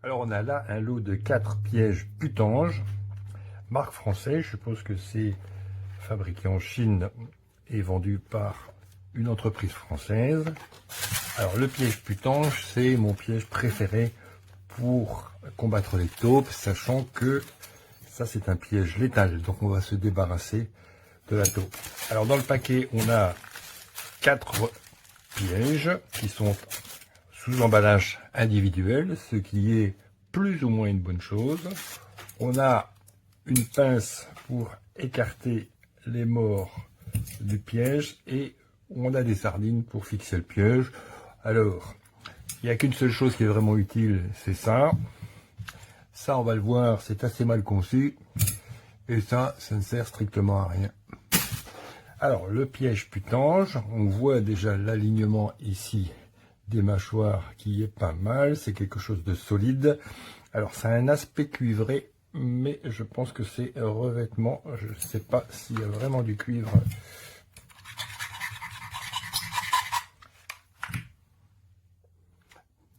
Alors on a là un lot de 4 pièges Putange, marque française, je suppose que c'est fabriqué en Chine et vendu par une entreprise française. Alors le piège Putange, c'est mon piège préféré pour combattre les taupes, sachant que ça c'est un piège létal, donc on va se débarrasser de la taupe. Alors dans le paquet, on a 4 pièges qui sont sous emballage individuel, ce qui est plus ou moins une bonne chose. On a une pince pour écarter les morts du piège et on a des sardines pour fixer le piège. Alors, il n'y a qu'une seule chose qui est vraiment utile, c'est ça. Ça, on va le voir, c'est assez mal conçu. Et ça ne sert strictement à rien. Alors, le piège Putange, on voit déjà l'alignement ici des mâchoires qui est pas mal. C'est quelque chose de solide. Alors, ça a un aspect cuivré, mais je pense que c'est revêtement. Je ne sais pas s'il y a vraiment du cuivre.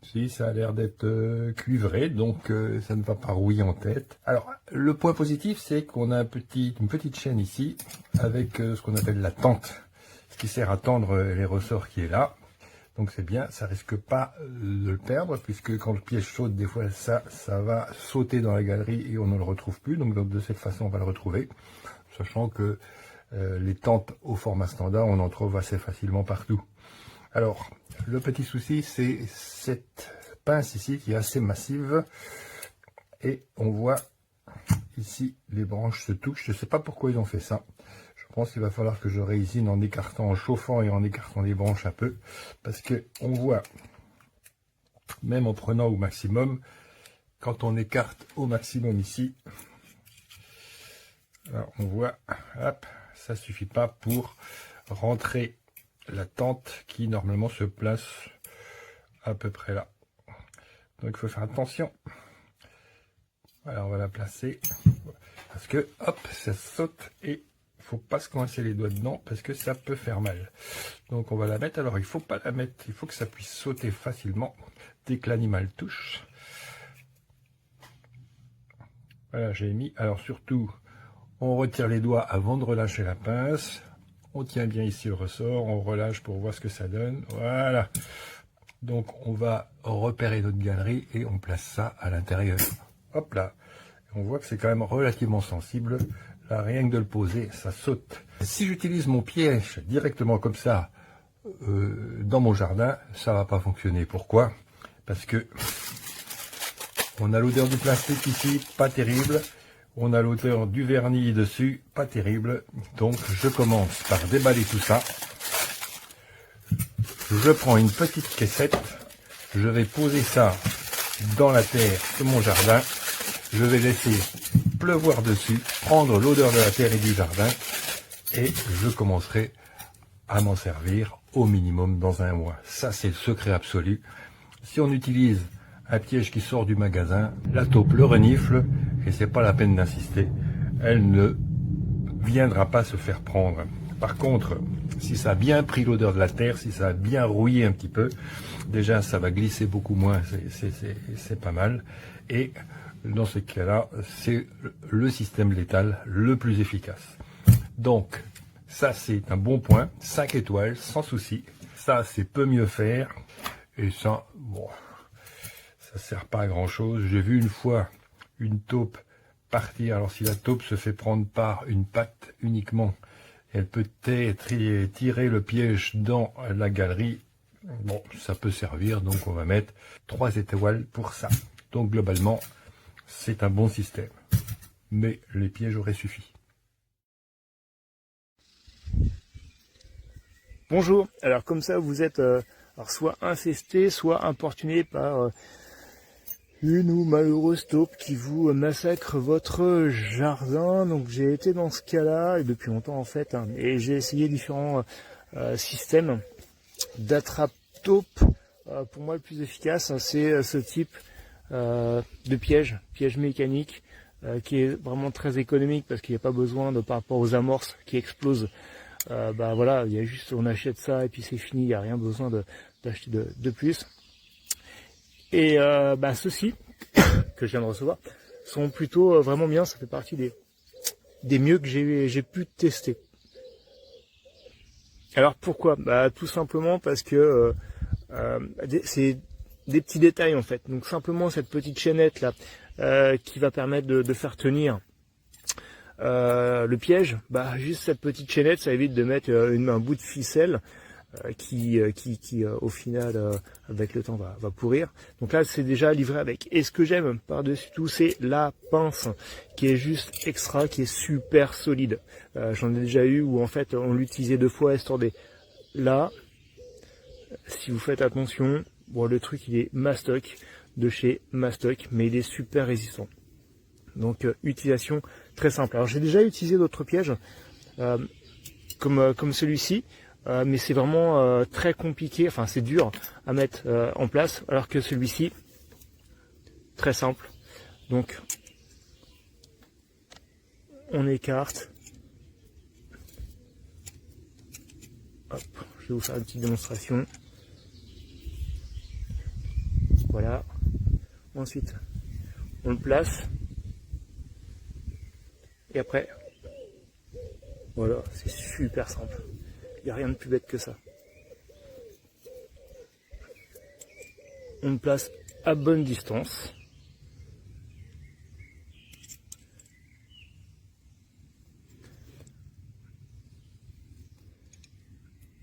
Si, ça a l'air d'être cuivré, donc ça ne va pas rouiller en tête. Alors, le point positif, c'est qu'on a une petite chaîne ici, avec ce qu'on appelle la tente, ce qui sert à tendre les ressorts qui est là. Donc c'est bien, ça risque pas de le perdre, puisque quand le piège saute, des fois ça va sauter dans la galerie et on ne le retrouve plus. Donc de cette façon, on va le retrouver, sachant que les tentes au format standard, on en trouve assez facilement partout. Alors, le petit souci, c'est cette pince ici qui est assez massive. Et on voit ici, les branches se touchent. Je ne sais pas pourquoi ils ont fait ça. Je pense qu'il va falloir que je résine en écartant, en chauffant et en écartant les branches un peu. Parce que on voit, même en prenant au maximum, quand on écarte au maximum ici, alors on voit, hop, ça suffit pas pour rentrer la tente qui normalement se place à peu près là. Donc il faut faire attention. Voilà, on va la placer parce que hop, ça saute et il faut pas se coincer les doigts dedans parce que ça peut faire mal. Donc on va la mettre. Alors il faut pas la mettre, il faut que ça puisse sauter facilement dès que l'animal touche. Voilà, j'ai mis. Alors surtout, on retire les doigts avant de relâcher la pince. On tient bien ici le ressort, on relâche pour voir ce que ça donne. Voilà. Donc on va repérer notre galerie et on place ça à l'intérieur. Hop là. On voit que c'est quand même relativement sensible. Là, rien que de le poser, ça saute. Si j'utilise mon piège directement comme ça dans mon jardin, ça va pas fonctionner. Pourquoi? Parce que on a l'odeur du plastique ici, pas terrible. On a l'odeur du vernis dessus, pas terrible. Donc je commence par déballer tout ça. Je prends une petite caissette. Je vais poser ça dans la terre de mon jardin. Je vais laisser pleuvoir dessus, prendre l'odeur de la terre et du jardin. Et je commencerai à m'en servir au minimum dans un mois. Ça, c'est le secret absolu. Si on utilise un piège qui sort du magasin, la taupe le renifle et c'est pas la peine d'insister. Elle ne viendra pas se faire prendre. Par contre, si ça a bien pris l'odeur de la terre, si ça a bien rouillé un petit peu, déjà ça va glisser beaucoup moins, c'est pas mal. Et dans ce cas-là, c'est le système létal le plus efficace. Donc, ça c'est un bon point, 5 étoiles, sans souci. Ça c'est peu mieux faire. Et ça, bon, ça sert pas à grand chose. J'ai vu une fois une taupe partir. Alors si la taupe se fait prendre par une patte uniquement, elle peut tirer le piège dans la galerie. Bon, ça peut servir, donc on va mettre 3 étoiles pour ça. Donc globalement, c'est un bon système. Mais les pièges auraient suffi. Bonjour, alors comme ça vous êtes alors soit infesté, soit importuné par une ou malheureuse taupe qui vous massacre votre jardin. Donc j'ai été dans ce cas-là, et depuis longtemps en fait, hein, et j'ai essayé différents systèmes d'attrape-taupe. Pour moi le plus efficace, hein, c'est ce type de piège mécanique, qui est vraiment très économique parce qu'il n'y a pas besoin de, par rapport aux amorces qui explosent, bah voilà, il y a juste, on achète ça et puis c'est fini, il n'y a rien besoin d'acheter de plus. Et bah ceci que je viens de recevoir sont plutôt vraiment bien. Ça fait partie des mieux que j'ai pu tester. Alors pourquoi? Bah tout simplement parce que c'est des petits détails en fait. Donc simplement cette petite chaînette là qui va permettre de faire tenir le piège. Bah juste cette petite chaînette, ça évite de mettre un bout de ficelle qui au final avec le temps va pourrir. Donc là c'est déjà livré avec. Et ce que j'aime par-dessus tout, c'est la pince qui est juste extra, qui est super solide. J'en ai déjà eu où en fait on l'utilisait 2 fois, elle se tordait. Là, si vous faites attention, bon le truc il est Mastoc de chez Mastoc, mais il est super résistant. Donc utilisation très simple. Alors j'ai déjà utilisé d'autres pièges comme celui-ci. Mais c'est vraiment très compliqué, enfin c'est dur à mettre en place, alors que celui-ci, très simple. Donc, on écarte. Hop, je vais vous faire une petite démonstration. Voilà. Ensuite, on le place. Et après, voilà, c'est super simple. Il n'y a rien de plus bête que ça. On le place à bonne distance.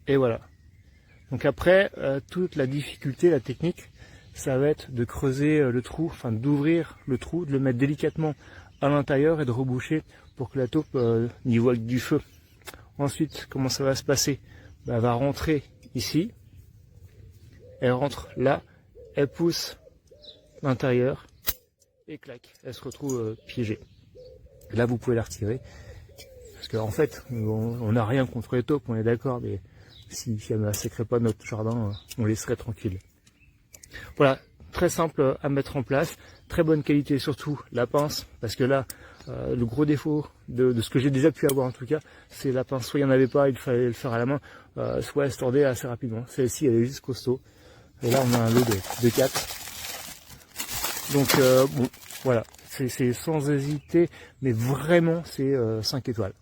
Et voilà. Donc après, toute la difficulté, la technique, ça va être de creuser le trou, enfin d'ouvrir le trou, de le mettre délicatement à l'intérieur et de reboucher pour que la taupe n'y voie que du feu. Ensuite, comment ça va se passer? Elle va rentrer ici, elle rentre là, elle pousse l'intérieur et clac, elle se retrouve piégée. Là, vous pouvez la retirer parce qu'en fait, on n'a rien contre les taupes, on est d'accord, mais si elle ne massacrait pas notre jardin, on laisserait tranquille. Voilà, très simple à mettre en place, très bonne qualité, surtout la pince, parce que là, le gros défaut de ce que j'ai déjà pu avoir en tout cas, c'est la pince. Soit il n'y en avait pas, il fallait le faire à la main, soit elle se tordait assez rapidement. Celle-ci, elle est juste costaud. Et là, on a un lot de 4. Donc, bon, voilà. C'est sans hésiter, mais vraiment, c'est 5 étoiles.